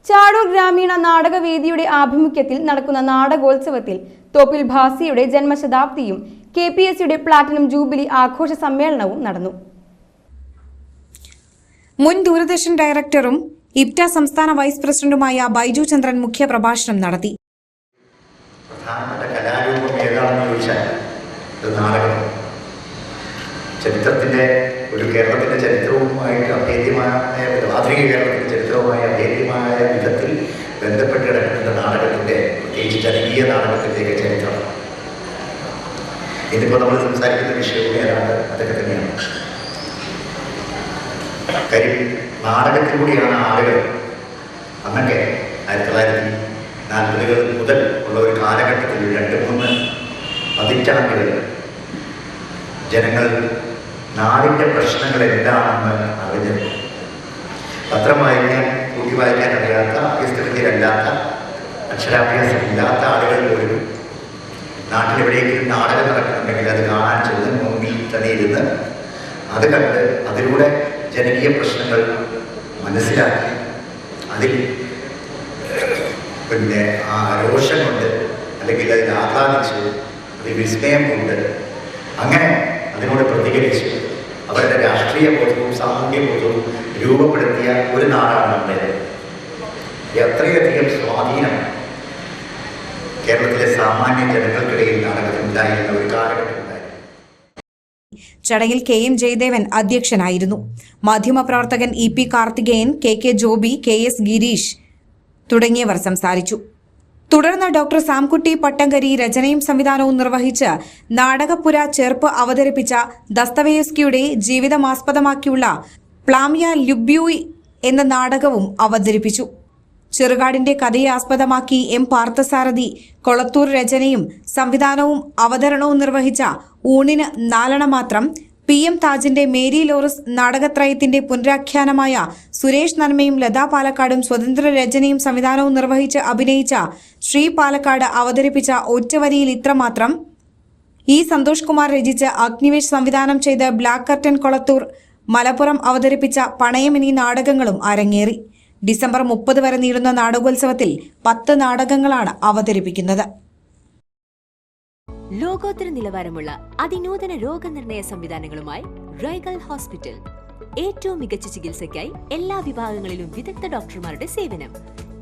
ചാടൂർ ഗ്രാമീണ നാടകവേദിയുടെ ആഭിമുഖ്യത്തിൽ നടക്കുന്ന നാടകോത്സവത്തിൽ തോപ്പിൽ ഭാസിയുടെ ജന്മശതാബ്ദിയും KPSCയുടെ പ്ലാറ്റിനം ജൂബിലി ആഘോഷ സമ്മേളനവും നടന്നു. മുൻ ദൂരദർശൻ ഡയറക്ടറും ഇപ്റ്റ സംസ്ഥാന വൈസ് പ്രസിഡന്റുമായ ബൈജു ചന്ദ്രൻ മുഖ്യപ്രഭാഷണം നടത്തി. ചരിത്രത്തിന്റെ ഒരു കേരളത്തിന്റെ ചരിത്രവുമായിട്ട് അഭേദ്യമായ ആധുനിക കേരളത്തിന്റെ ചരിത്രവുമായി അഭേദ്യമായ വിധത്തിൽ ബന്ധപ്പെട്ട് കിടക്കുന്ന നാടകത്തിന്റെ, പ്രത്യേകിച്ച് ജനകീയ നാടകത്തിൻ്റെയൊക്കെ ചരിത്രം. ഇതിപ്പോൾ നമ്മൾ സംസാരിക്കുന്ന വിഷയവും ഏതാണ്ട് അതൊക്കെ തന്നെയാണ്. കാര്യം നാടകത്തിലൂടെയാണ് ആളുകൾ അന്നൊക്കെ 1940 മുതൽ ഉള്ള ഒരു കാലഘട്ടത്തിൽ 2-3 പതിറ്റാണ്ടുകൾ ജനങ്ങൾ നാടിൻ്റെ പ്രശ്നങ്ങൾ എന്താണെന്ന് അറിഞ്ഞത്. പത്രം വായിക്കാൻ, കൂട്ടി വായിക്കാൻ അറിയാത്ത, അഭ്യസ്തവിദ്യരല്ലാത്ത, അക്ഷരാഭ്യാസമില്ലാത്ത ആളുകൾ പോലും നാട്ടിലെവിടെയെങ്കിലും നാടകം നടക്കുന്നുണ്ടെങ്കിൽ അത് കാണാൻ ചെന്ന് മുന്നിൽ തന്നെ ഇരുന്ന് അത് കണ്ട് അതിലൂടെ ജനകീയ പ്രശ്നങ്ങൾ മനസ്സിലാക്കി അതിൽ ആ രോഷം കൊണ്ട് അല്ലെങ്കിൽ അതിൽ ആഹ്ലാദിച്ച് അതിൽ വിസ്മയം കൊണ്ട് അങ്ങനെ അതിനോട് പ്രതികരിച്ച് അവരുടെ രാഷ്ട്രീയ ബോധവും സാമൂഹ്യ ബോധവും രൂപപ്പെടുത്തിയ ഒരു നാടാണ് നമ്മുടേത്. എത്രയധികം സ്വാധീനം കേരളത്തിലെ സാമാന്യ ജനങ്ങൾക്കിടയിൽ നാടകത്തിനുണ്ടായിരുന്ന ഒരു കാലഘട്ടം. ചടങ്ങിൽ KM ജയദേവൻ അധ്യക്ഷനായിരുന്നു. മാധ്യമപ്രവർത്തകൻ EP Karthikeyan, KK Joby, KS Girish തുടങ്ങിയവർ സംസാരിച്ചു. തുടർന്ന് ഡോക്ടർ സാംകുട്ടി പട്ടങ്കരി രചനയും സംവിധാനവും നിർവഹിച്ച് നാടകപ്പുര ചേർപ്പ് അവതരിപ്പിച്ച ദസ്തവേസ്കിയുടെ ജീവിതമാസ്പദമാക്കിയുള്ള പ്ലാമിയ ലുബ്യൂയ് എന്ന നാടകവും അവതരിപ്പിച്ചു. ചെറുകാടിന്റെ കഥയെ ആസ്പദമാക്കി M പാർത്ഥസാരഥി കൊളത്തൂർ രചനയും സംവിധാനവും അവതരണവും നിർവഹിച്ച ഊണിന് 4 മാത്രം, PM താജിന്റെ മേരി ലോറസ് നാടകത്രയത്തിന്റെ പുനരാഖ്യാനമായ സുരേഷ് നന്മയും ലതാ പാലക്കാടും സ്വതന്ത്ര രചനയും സംവിധാനവും നിർവഹിച്ച് അഭിനയിച്ച ശ്രീ പാലക്കാട് അവതരിപ്പിച്ച ഒറ്റവരിയിൽ ഇത്രമാത്രം, സന്തോഷ് കുമാർ രചിച്ച് അഗ്നിവേശ് സംവിധാനം ചെയ്ത് ബ്ലാക്ക് കർട്ടൻ കൊളത്തൂർ മലപ്പുറം അവതരിപ്പിച്ച പണയം എന്നീ നാടകങ്ങളും അരങ്ങേറി. ഡിസംബർ 30 വരെ നീളുന്ന നാടകോത്സവത്തിൽ 10 നാടകങ്ങളാണ് അവതരിപ്പിക്കുന്നത്. ലോകോത്തര നിലവാരമുള്ള അതിനൂതന രോഗനിർണയ സംവിധാനങ്ങളുമായി റൈഗൽ ഹോസ്പിറ്റൽ. ഏറ്റവും മികച്ച ചികിത്സയ്ക്കായി എല്ലാ വിഭാഗങ്ങളിലും വിദഗ്ധ ഡോക്ടർമാരുടെ സേവനം.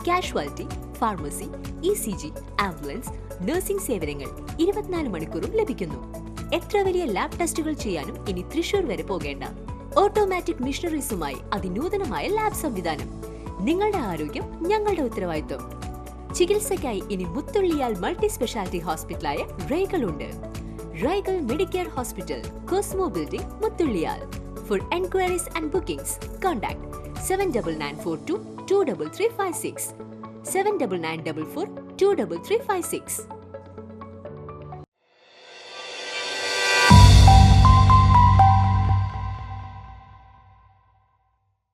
Casualty, pharmacy, ECG, ambulance, nursing സേവനങ്ങൾ 24 മണിക്കൂറും ലഭിക്കുന്നു. എത്ര വലിയ ലാബ് ടെസ്റ്റുകൾ ചെയ്യാനും ഇനി തൃശൂർ വരെ പോകേണ്ട. ഓട്ടോമാറ്റിക് മിഷനറീസുമായി അതിനൂതനമായ ലാബ് സംവിധാനം. നിങ്ങളുടെ ആരോഗ്യം ഞങ്ങളുടെ ഉത്തരവാദിത്വം. ചികിത്സയ്ക്കായി ഇനി മുത്തുള്ളിയാൽ മൾട്ടി സ്പെഷ്യാലിറ്റി ഹോസ്പിറ്റലായ റൈഗൽ ഉണ്ട്. റൈഗൽ മെഡിക്കെയർ ഹോസ്പിറ്റൽ, കോസ്മോ ബിൽഡിംഗ്, മുത്തുള്ളിയാൽ. For enquiries and bookings contact 7994223356 7994423356.